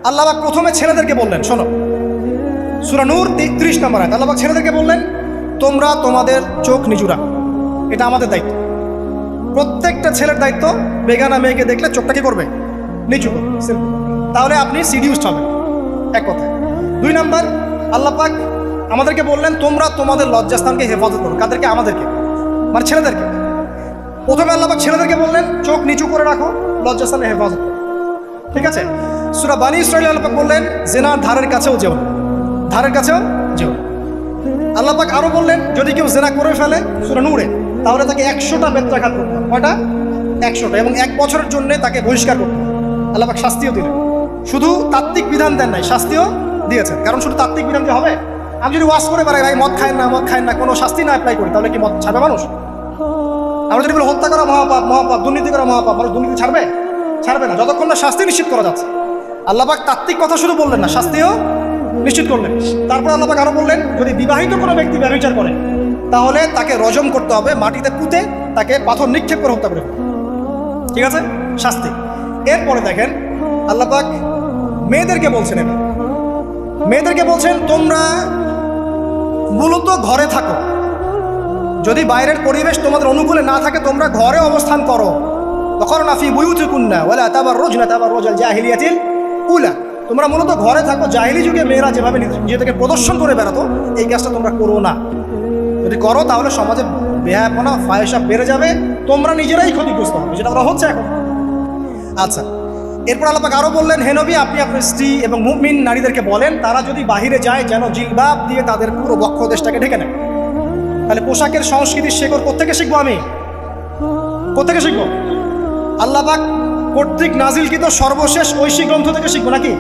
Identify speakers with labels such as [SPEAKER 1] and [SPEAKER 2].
[SPEAKER 1] আল্লাহ পাক প্রথমে ছেলেদেরকে বললেন, শোনো, সূরা নূর 33 নম্বর আয়াত। আল্লাহ পাক ছেলেদেরকে বললেন, তোমরা তোমাদের চোখ নিচু রাখো, এটা আমাদের দায়িত্ব। প্রত্যেকটা ছেলের দায়িত্ব বেগানা মেয়েকে দেখলে চোখটা কি করবে? নিচু করবে। তাহলে আপনি সিডিউসড হবেন, এক কথা। 2 নাম্বার, আল্লাহ পাক আমাদেরকে বললেন, তোমরা তোমাদের লজ্জাস্থানকে হেফাজত করো। কাদেরকে? আমাদেরকে, মানে ছেলেদেরকে। প্রথমে আল্লাহ পাক ছেলেদেরকে বললেন, চোখ নিচু করে রাখো, লজ্জাস্থানে হেফাজত করো, ঠিক আছে? সূরা বানী ইসরাঈল আল্লাহ পাক বললেন, জিনার ধারের কাছেও যেও না, ধারের কাছেও যেও না। আল্লাহ পাক আরো বললেন, যদি কেউ জিনা করে ফেলে, সূরা নূরে, তাহলে তাকে 100টা বেত্রাঘাত করতে হবে। কয়টা? 100টা, এবং 1 বছরের জন্য তাকে বহিষ্কার করতে হবে। আল্লাহ পাক শাস্তিও দিলেন, শুধু তাত্ত্বিক বিধান দেন নাই, শাস্তিও দিয়েছেন। কারণ শুধু তাত্ত্বিক বিধান দিয়ে হবে? আমি যদি ওয়াজ করে বেড়াই, ভাই মদ খায় না, মদ খায় না, কোনো শাস্তি না অ্যাপ্লাই করি, তাহলে কি মদ ছাড়বে মানুষ? আমরা যদি বলি হত্যা করা মহাপাপ, মহাপাপ, দুর্নীতি করা মহাপাপ, মানুষ দুর্নীতি ছাড়বে? ছাড়বে না, যতক্ষণ না শাস্তি নিশ্চিত করা যাচ্ছে। আল্লাহ পাক তাত্ত্বিক কথা শুধু বললেন না, শাস্তিও নিশ্চিত করলেন। তারপর আল্লাহ পাক আরো বললেন, যদি বিবাহিত কোনো ব্যক্তি ব্যভিচার করে, তাহলে তাকে রজম করতে হবে, মাটিতে পুঁতে তাকে পাথর নিক্ষেপ করে হত্যা করে, ঠিক আছে? শাস্তি। এরপরে দেখেন আল্লাহ পাক মেয়েদেরকে বলছেন, এবার মেয়েদেরকে বলছেন, তোমরা মূলত ঘরে থাকো, যদি বাইরের পরিবেশ তোমাদের অনুকূলে না থাকে, তোমরা ঘরে অবস্থান করো। ওয়াকরনা ফি বুয়ুতিকুন্না ওয়ালা তাবাররুজনা তাবাররুজাল জাহিলিয়াতিল উলা। তোমরা মূলত ঘরে থাকো। জাহিলি যুগে মেয়েরা যেভাবে নিজেদেরকে প্রদর্শন করে বেড়াতো, এই কাজটা তোমরা করো না। যদি করো তাহলে সমাজে বেহায়াপনা, ফায়সা বেড়ে যাবে, তোমরা নিজেরাই ক্ষতিগ্রস্ত হবে, যেটা ওরা হচ্ছে এখন। আচ্ছা, এরপর আল্লাহ পাক আরো বললেন, হে নবী, আপনি আপনার স্ত্রী এবং মুমিন নারীদেরকে বলেন, তারা যদি বাহিরে যায় যেন জিলবাব দিয়ে তাদের পুরো বক্ষ দেশটাকে ঢেকে নেয়। তাহলে পোশাকের সংস্কৃতির শেকড় কোত্থেকে শিখবো? আমি কোত্থেকে শিখবো? আল্লাহ পাক কর্তৃক নাজিলকৃত সর্বশেষ ঐশী গ্রন্থ থেকে শিখবো নাকি?